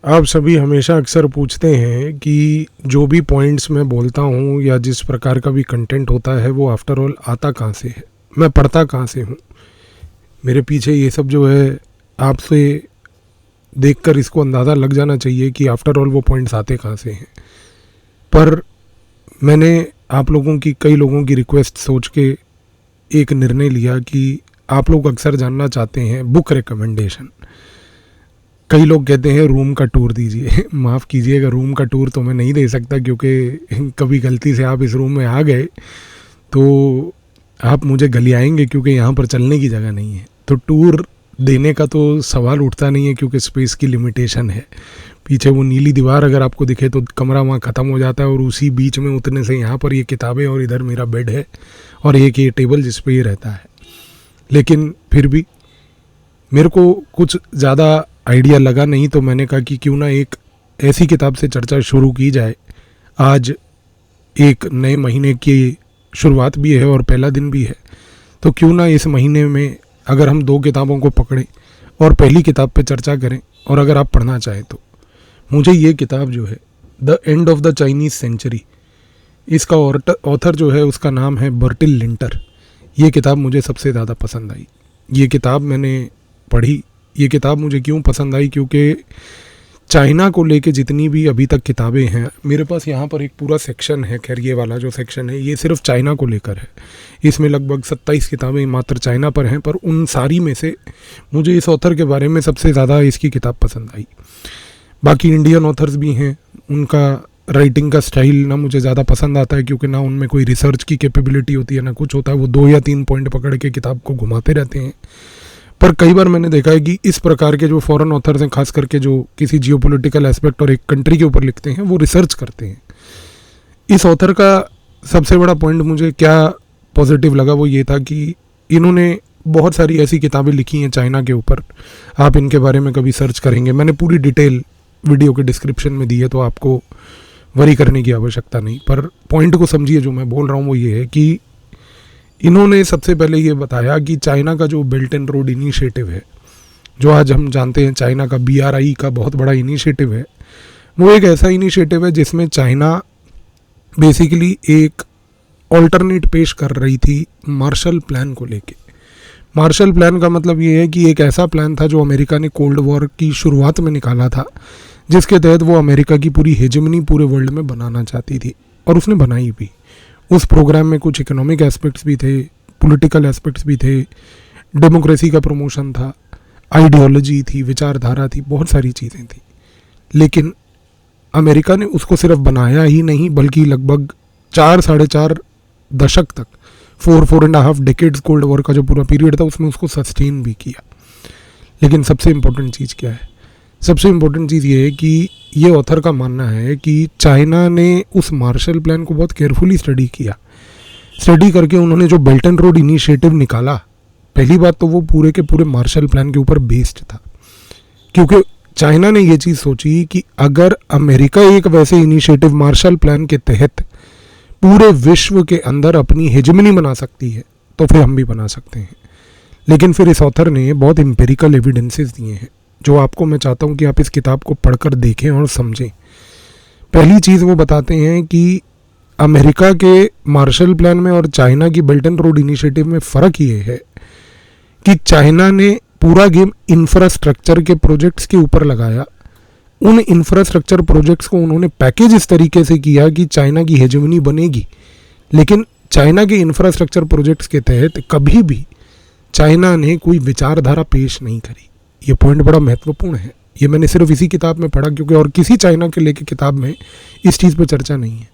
आप सभी हमेशा अक्सर पूछते हैं कि जो भी पॉइंट्स मैं बोलता हूँ या जिस प्रकार का भी कंटेंट होता है वो आफ्टर ऑल आता कहाँ से है, मैं पढ़ता कहाँ से हूँ। मेरे पीछे ये सब जो है आपसे देखकर इसको अंदाज़ा लग जाना चाहिए कि आफ्टर ऑल वो पॉइंट्स आते कहाँ से हैं। पर मैंने आप लोगों की, कई लोगों की रिक्वेस्ट सोच के एक निर्णय लिया कि आप लोग अक्सर जानना चाहते हैं बुक रिकमेंडेशन। कई लोग कहते हैं रूम का टूर दीजिए। माफ़ कीजिएगा, रूम का टूर तो मैं नहीं दे सकता, क्योंकि कभी गलती से आप इस रूम में आ गए तो आप मुझे गलियाएंगे, क्योंकि यहाँ पर चलने की जगह नहीं है। तो टूर देने का तो सवाल उठता नहीं है, क्योंकि स्पेस की लिमिटेशन है। पीछे वो नीली दीवार अगर आपको दिखे तो कमरा वहाँ ख़त्म हो जाता है, और उसी बीच में उतरने से यहाँ पर ये किताबें और इधर मेरा बेड है और एक ये टेबल जिस पे ये रहता है। लेकिन फिर भी मेरे को कुछ ज़्यादा आइडिया लगा नहीं, तो मैंने कहा कि क्यों ना एक ऐसी किताब से चर्चा शुरू की जाए। आज एक नए महीने की शुरुआत भी है और पहला दिन भी है, तो क्यों ना इस महीने में अगर हम 2 किताबों को पकड़ें और पहली किताब पे चर्चा करें। और अगर आप पढ़ना चाहें तो मुझे ये किताब जो है the end of the Chinese century, इसका ऑथर जो है उसका नाम है बर्टिल लिंटर। ये किताब मुझे सबसे ज़्यादा पसंद आई। ये किताब मैंने पढ़ी। ये किताब मुझे क्यों पसंद आई, क्योंकि चाइना को लेके जितनी भी अभी तक किताबें हैं, मेरे पास यहाँ पर एक पूरा सेक्शन है। खैर ये वाला जो सेक्शन है ये सिर्फ चाइना को लेकर है। इसमें लगभग 27 किताबें मात्र चाइना पर हैं, पर उन सारी में से मुझे इस ऑथर के बारे में सबसे ज़्यादा इसकी किताब पसंद आई। बाकी इंडियन ऑथर्स भी हैं, उनका राइटिंग का स्टाइल ना मुझे ज़्यादा पसंद आता है, क्योंकि ना उनमें कोई रिसर्च की कैपेबिलिटी होती है ना कुछ होता है। वो 2 या 3 पॉइंट पकड़ के किताब को घुमाते रहते हैं। पर कई बार मैंने देखा है कि इस प्रकार के जो फॉरेन ऑथर्स हैं, खास करके जो किसी जियोपॉलिटिकल एस्पेक्ट और एक कंट्री के ऊपर लिखते हैं, वो रिसर्च करते हैं। इस ऑथर का सबसे बड़ा पॉइंट मुझे क्या पॉजिटिव लगा वो ये था कि इन्होंने बहुत सारी ऐसी किताबें लिखी हैं चाइना के ऊपर। आप इनके बारे में कभी सर्च करेंगे, मैंने पूरी डिटेल वीडियो के डिस्क्रिप्शन में दी है, तो आपको वरी करने की आवश्यकता नहीं। पर पॉइंट को समझिए, जो मैं बोल रहा हूँ वो ये है कि इन्होंने सबसे पहले ये बताया कि चाइना का जो बेल्ट एंड रोड इनिशिएटिव है, जो आज हम जानते हैं चाइना का BRI का बहुत बड़ा इनिशिएटिव है, वो एक ऐसा इनिशिएटिव है जिसमें चाइना बेसिकली एक ऑल्टरनेट पेश कर रही थी मार्शल प्लान को लेके। मार्शल प्लान का मतलब ये है कि एक ऐसा प्लान था जो अमेरिका ने कोल्ड वॉर की शुरुआत में निकाला था, जिसके तहत वो अमेरिका की पूरी हेजेमनी पूरे वर्ल्ड में बनाना चाहती थी, और उसने बनाई भी। उस प्रोग्राम में कुछ इकोनॉमिक एस्पेक्ट्स भी थे, पॉलिटिकल एस्पेक्ट्स भी थे, डेमोक्रेसी का प्रमोशन था, आइडियोलॉजी थी, विचारधारा थी, बहुत सारी चीज़ें थी। लेकिन अमेरिका ने उसको सिर्फ बनाया ही नहीं, बल्कि लगभग 4-4.5 दशक तक, 4.5 डेकेड्स कोल्ड वॉर का जो पूरा पीरियड था, उसमें उसको सस्टेन भी किया। लेकिन सबसे इम्पोर्टेंट चीज़ क्या है? सबसे इम्पोर्टेंट चीज़ ये है कि ये ऑथर का मानना है कि चाइना ने उस मार्शल प्लान को बहुत केयरफुली स्टडी किया। स्टडी करके उन्होंने जो बेल्ट एंड रोड इनिशिएटिव निकाला, पहली बात तो वो पूरे के पूरे मार्शल प्लान के ऊपर बेस्ड था, क्योंकि चाइना ने ये चीज़ सोची कि अगर अमेरिका एक वैसे इनिशिएटिव मार्शल प्लान के तहत पूरे विश्व के अंदर अपनी हेजेमनी बना सकती है, तो फिर हम भी बना सकते हैं। लेकिन फिर इस ऑथर ने बहुत एम्पिरिकल एविडेंसेस दिए हैं, जो आपको मैं चाहता हूँ कि आप इस किताब को पढ़कर देखें और समझें। पहली चीज़ वो बताते हैं कि अमेरिका के मार्शल प्लान में और चाइना की बेल्ट एंड रोड इनिशिएटिव में फ़र्क ये है कि चाइना ने पूरा गेम इंफ्रास्ट्रक्चर के प्रोजेक्ट्स के ऊपर लगाया। उन इंफ्रास्ट्रक्चर प्रोजेक्ट्स को उन्होंने पैकेज इस तरीके से किया कि चाइना की हेजेमनी बनेगी, लेकिन चाइना के इंफ्रास्ट्रक्चर प्रोजेक्ट्स के तहत कभी भी चाइना ने कोई विचारधारा पेश नहीं करी। ये पॉइंट बड़ा महत्वपूर्ण है। ये मैंने सिर्फ इसी किताब में पढ़ा, क्योंकि और किसी चाइना के लेके किताब में इस चीज़ पे चर्चा नहीं है।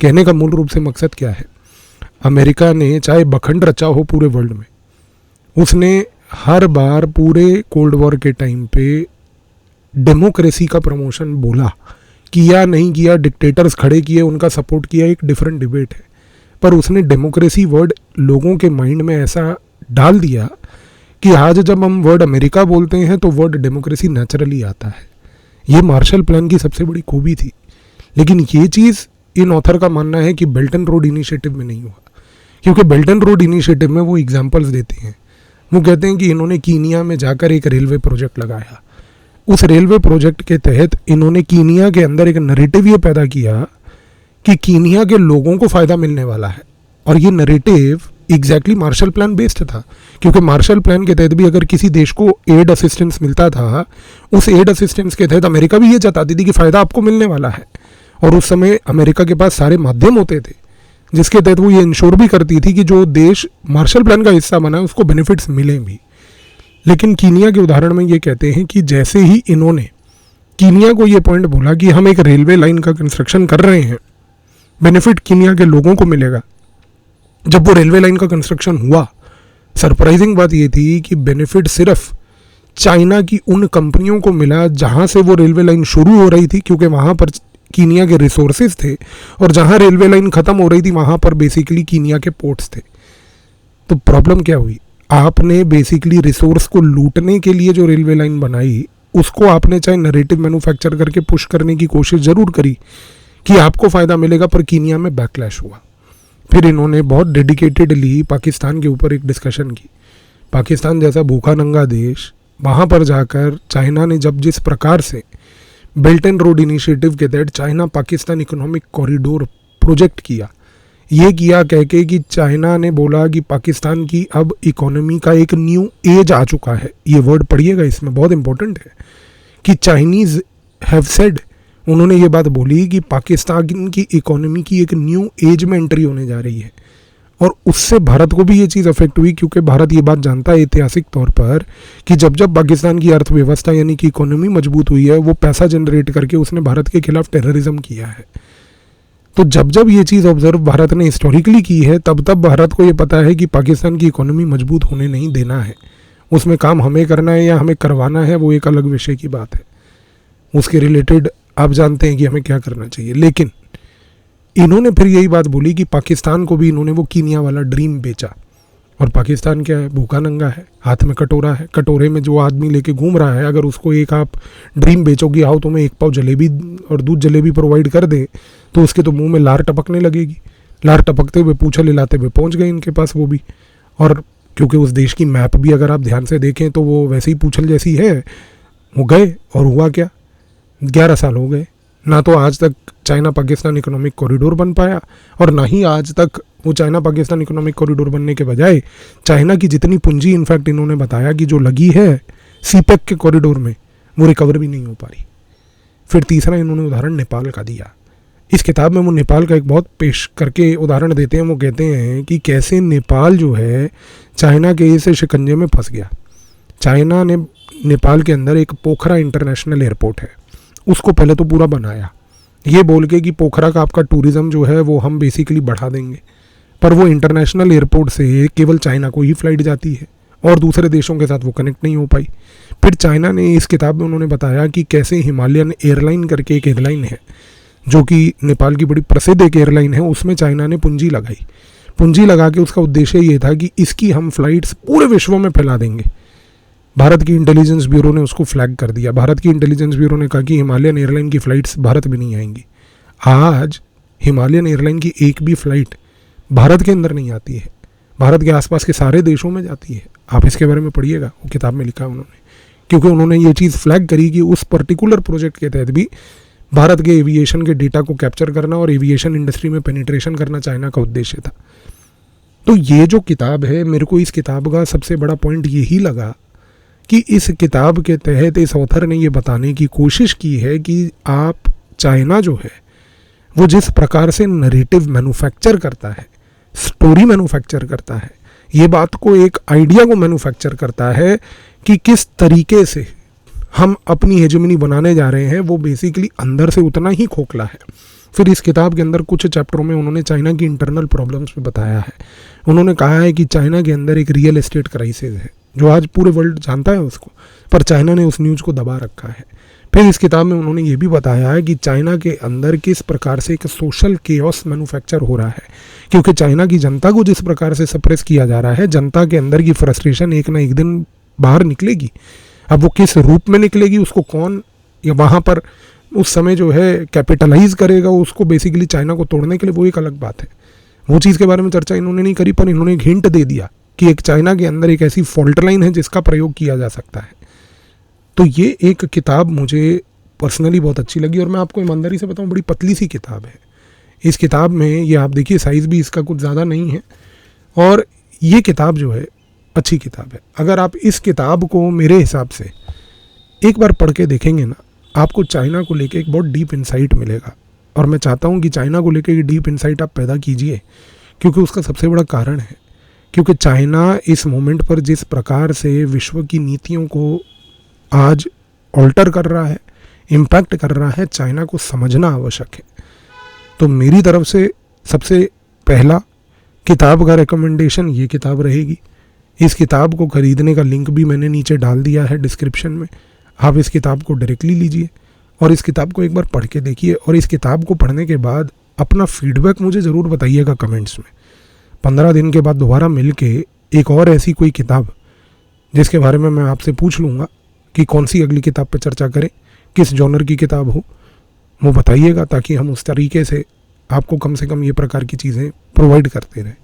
कहने का मूल रूप से मकसद क्या है? अमेरिका ने चाहे बखंड रचा हो पूरे वर्ल्ड में, उसने हर बार पूरे कोल्ड वॉर के टाइम पे डेमोक्रेसी का प्रमोशन बोला, किया नहीं किया, डिक्टेटर्स खड़े किए, उनका सपोर्ट किया, एक डिफरेंट डिबेट है। पर उसने डेमोक्रेसी वर्ड लोगों के माइंड में ऐसा डाल दिया कि आज जब हम वर्ड अमेरिका बोलते हैं तो वर्ड डेमोक्रेसी नेचुरली आता है। ये मार्शल प्लान की सबसे बड़ी खूबी थी। लेकिन ये चीज़ इन ऑथर का मानना है कि बेल्ट एंड रोड इनिशिएटिव में नहीं हुआ, क्योंकि बेल्ट एंड रोड इनिशिएटिव में वो एग्जांपल्स देते हैं। वो कहते हैं कि इन्होंने कीनिया में जाकर एक रेलवे प्रोजेक्ट लगाया, उस रेलवे प्रोजेक्ट के तहत इन्होंने कीनिया के अंदर एक नैरेटिव ये पैदा किया कि कीनिया के लोगों को फ़ायदा मिलने वाला है। और ये narrative exactly Marshall plan based था, क्योंकि मार्शल प्लान के तहत भी अगर किसी देश को एड असिस्टेंस मिलता था, उस एड असिस्टेंस के तहत अमेरिका भी ये चाहती थी कि फ़ायदा आपको मिलने वाला है। और उस समय अमेरिका के पास सारे माध्यम होते थे जिसके तहत वो ये इंश्योर भी करती थी कि जो देश मार्शल प्लान का हिस्सा बना है उसको बेनिफिट्स मिलें भी। लेकिन कीनिया के उदाहरण में ये कहते हैं कि जैसे ही इन्होंने कीनिया को ये पॉइंट बोला कि हम एक रेलवे लाइन का कंस्ट्रक्शन कर रहे हैं, बेनिफिट कीनिया के लोगों को मिलेगा, जब वो रेलवे लाइन का कंस्ट्रक्शन हुआ, सरप्राइजिंग बात ये थी कि बेनिफिट सिर्फ चाइना की उन कंपनियों को मिला जहां से वो रेलवे लाइन शुरू हो रही थी, क्योंकि वहां पर कीनिया के रिसोर्सेज थे, और जहां रेलवे लाइन ख़त्म हो रही थी वहां पर बेसिकली कीनिया के पोर्ट्स थे। तो प्रॉब्लम क्या हुई, आपने बेसिकली रिसोर्स को लूटने के लिए जो रेलवे लाइन बनाई उसको आपने चाहे नैरेटिव मैन्युफैक्चर करके पुश करने की कोशिश ज़रूर करी कि आपको फ़ायदा मिलेगा, पर कीनिया में बैकलैश हुआ। फिर इन्होंने बहुत डेडिकेटेडली पाकिस्तान के ऊपर एक डिस्कशन की। पाकिस्तान जैसा भूखा नंगा देश, वहाँ पर जाकर चाइना ने जब जिस प्रकार से बेल्ट एंड रोड इनिशिएटिव के तहत China Pakistan economic corridor project किया, ये किया कह के कि चाइना ने बोला कि पाकिस्तान की अब इकोनॉमी का एक न्यू एज आ चुका है। ये वर्ड पढ़िएगा, इसमें बहुत इंपॉर्टेंट है कि चाइनीज़ हैव सेड, उन्होंने ये बात बोली कि पाकिस्तान की इकोनॉमी की एक न्यू एज में एंट्री होने जा रही है। और उससे भारत को भी ये चीज़ अफेक्ट हुई, क्योंकि भारत ये बात जानता है ऐतिहासिक तौर पर कि जब जब पाकिस्तान की अर्थव्यवस्था यानी कि इकोनॉमी मजबूत हुई है, वो पैसा जनरेट करके उसने भारत के खिलाफ टेररिज्म किया है। तो जब जब ये चीज़ ऑब्जर्व भारत ने हिस्टोरिकली की है, तब तब भारत को ये पता है कि पाकिस्तान की इकोनॉमी मजबूत होने नहीं देना है। उसमें काम हमें करना है या हमें करवाना है, वो एक अलग विषय की बात है, उसके रिलेटेड आप जानते हैं कि हमें क्या करना चाहिए। लेकिन इन्होंने फिर यही बात बोली कि पाकिस्तान को भी इन्होंने वो कीनिया वाला ड्रीम बेचा। और पाकिस्तान क्या है, भूखा नंगा है, हाथ में कटोरा है, कटोरे में जो आदमी लेके घूम रहा है, अगर उसको एक आप ड्रीम बेचोगी, आओ तुम्हें एक पाव जलेबी और दूध जलेबी प्रोवाइड कर दे, तो उसके तो मुंह में लार टपकने लगेगी। लार टपकते हुए पूछल हिलाते हुए पहुंच गए इनके पास वो भी। और क्योंकि उस देश की मैप भी अगर आप ध्यान से देखें तो वो वैसे ही पूछल जैसी है, वो गए और हुआ क्या, 11 साल हो गए, ना तो आज तक चाइना पाकिस्तान इकोनॉमिक कॉरिडोर बन पाया, और ना ही आज तक वो चाइना पाकिस्तान इकोनॉमिक कॉरिडोर बनने के बजाय चाइना की जितनी पूंजी इनफैक्ट इन्होंने बताया कि जो लगी है सीपेक के कॉरिडोर में, वो रिकवर भी नहीं हो पा रही। फिर तीसरा इन्होंने उदाहरण नेपाल का दिया। इस किताब में वो नेपाल का एक बहुत पेश करके उदाहरण देते हैं। वो कहते हैं कि कैसे नेपाल जो है चाइना के इस शिकंजे में फंस गया। चाइना ने नेपाल के अंदर एक पोखरा इंटरनेशनल एयरपोर्ट है, उसको पहले तो पूरा बनाया, ये बोल के कि पोखरा का आपका टूरिज़्म जो है वो हम बेसिकली बढ़ा देंगे, पर वो इंटरनेशनल एयरपोर्ट से केवल चाइना को ही फ़्लाइट जाती है और दूसरे देशों के साथ वो कनेक्ट नहीं हो पाई। फिर चाइना ने इस किताब में उन्होंने बताया कि कैसे हिमालयन एयरलाइन करके एक एयरलाइन है जो कि नेपाल की बड़ी प्रसिद्ध एक एयरलाइन है, उसमें चाइना ने पूंजी लगाई। पूंजी लगा के उसका उद्देश्य ये था कि इसकी हम फ्लाइट्स पूरे विश्व में फैला देंगे। भारत की इंटेलिजेंस ब्यूरो ने उसको फ्लैग कर दिया। भारत की इंटेलिजेंस ब्यूरो ने कहा कि हिमालयन एयरलाइन की फ़्लाइट्स भारत में नहीं आएंगी। आज हिमालयन एयरलाइन की एक भी फ़्लाइट भारत के अंदर नहीं आती है, भारत के आसपास के सारे देशों में जाती है। आप इसके बारे में पढ़िएगा, वो किताब में लिखा है उन्होंने, क्योंकि उन्होंने ये चीज़ फ्लैग करी कि उस पर्टिकुलर प्रोजेक्ट के तहत भी भारत के एविएशन के डेटा को कैप्चर करना और एविएशन इंडस्ट्री में पेनिट्रेशन करना चाइना का उद्देश्य था। तो ये जो किताब है, मेरे को इस किताब का सबसे बड़ा पॉइंट यही लगा कि इस किताब के तहत इस ऑथर ने ये बताने की कोशिश की है कि आप चाइना जो है वो जिस प्रकार से नैरेटिव मैन्युफैक्चर करता है, स्टोरी मैन्युफैक्चर करता है, ये बात को एक आइडिया को मैन्युफैक्चर करता है कि किस तरीके से हम अपनी हेजेमनी बनाने जा रहे हैं, वो बेसिकली अंदर से उतना ही खोखला है। फिर इस किताब के अंदर कुछ चैप्टरों में उन्होंने चाइना की इंटरनल प्रॉब्लम्स भी बताया है। उन्होंने कहा है कि चाइना के अंदर एक रियल एस्टेट क्राइसिस है जो आज पूरे वर्ल्ड जानता है उसको, पर चाइना ने उस न्यूज़ को दबा रखा है। फिर इस किताब में उन्होंने ये भी बताया है कि चाइना के अंदर किस प्रकार से एक सोशल केओस मैन्युफैक्चर हो रहा है, क्योंकि चाइना की जनता को जिस प्रकार से सप्रेस किया जा रहा है, जनता के अंदर की फ्रस्ट्रेशन एक ना एक दिन बाहर निकलेगी। अब वो किस रूप में निकलेगी, उसको कौन या वहाँ पर उस समय जो है कैपिटलाइज करेगा उसको बेसिकली चाइना को तोड़ने के लिए, वो एक अलग बात है। वो चीज़ के बारे में चर्चा इन्होंने नहीं करी, पर इन्होंने एक हिंट दे दिया कि एक चाइना के अंदर एक ऐसी फॉल्ट लाइन है जिसका प्रयोग किया जा सकता है। तो ये एक किताब मुझे पर्सनली बहुत अच्छी लगी, और मैं आपको ईमानदारी से बताऊं, बड़ी पतली सी किताब है। इस किताब में ये आप देखिए, साइज़ भी इसका कुछ ज़्यादा नहीं है, और ये किताब जो है अच्छी किताब है। अगर आप इस किताब को मेरे हिसाब से एक बार पढ़ के देखेंगे ना, आपको चाइना को लेके एक बहुत डीप इंसाइट मिलेगा। और मैं चाहता हूँ कि चाइना को लेके ये डीप इंसाइट आप पैदा कीजिए, क्योंकि उसका सबसे बड़ा कारण है, क्योंकि चाइना इस मोमेंट पर जिस प्रकार से विश्व की नीतियों को आज ऑल्टर कर रहा है, इम्पैक्ट कर रहा है, चाइना को समझना आवश्यक है। तो मेरी तरफ से सबसे पहला किताब का रिकमेंडेशन ये किताब रहेगी। इस किताब को ख़रीदने का लिंक भी मैंने नीचे डाल दिया है डिस्क्रिप्शन में। आप इस किताब को डायरेक्टली लीजिए और इस किताब को एक बार पढ़ के देखिए, और इस किताब को पढ़ने के बाद अपना फीडबैक मुझे ज़रूर बताइएगा कमेंट्स में। 15 दिन के बाद दोबारा मिल के एक और ऐसी कोई किताब जिसके बारे में मैं आपसे पूछ लूँगा कि कौन सी अगली किताब पर चर्चा करें, किस जॉनर की किताब हो, वो बताइएगा, ताकि हम उस तरीके से आपको कम से कम ये प्रकार की चीज़ें प्रोवाइड करते रहें।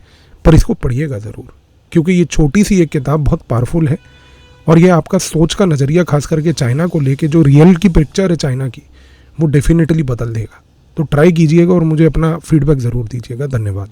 पर इसको पढ़िएगा ज़रूर, क्योंकि ये छोटी सी एक किताब बहुत पावरफुल है, और ये आपका सोच का नज़रिया खास करके चाइना को लेके जो रियल की पिक्चर है चाइना की, वो डेफिनेटली बदल देगा। तो ट्राई कीजिएगा और मुझे अपना फीडबैक ज़रूर दीजिएगा। धन्यवाद।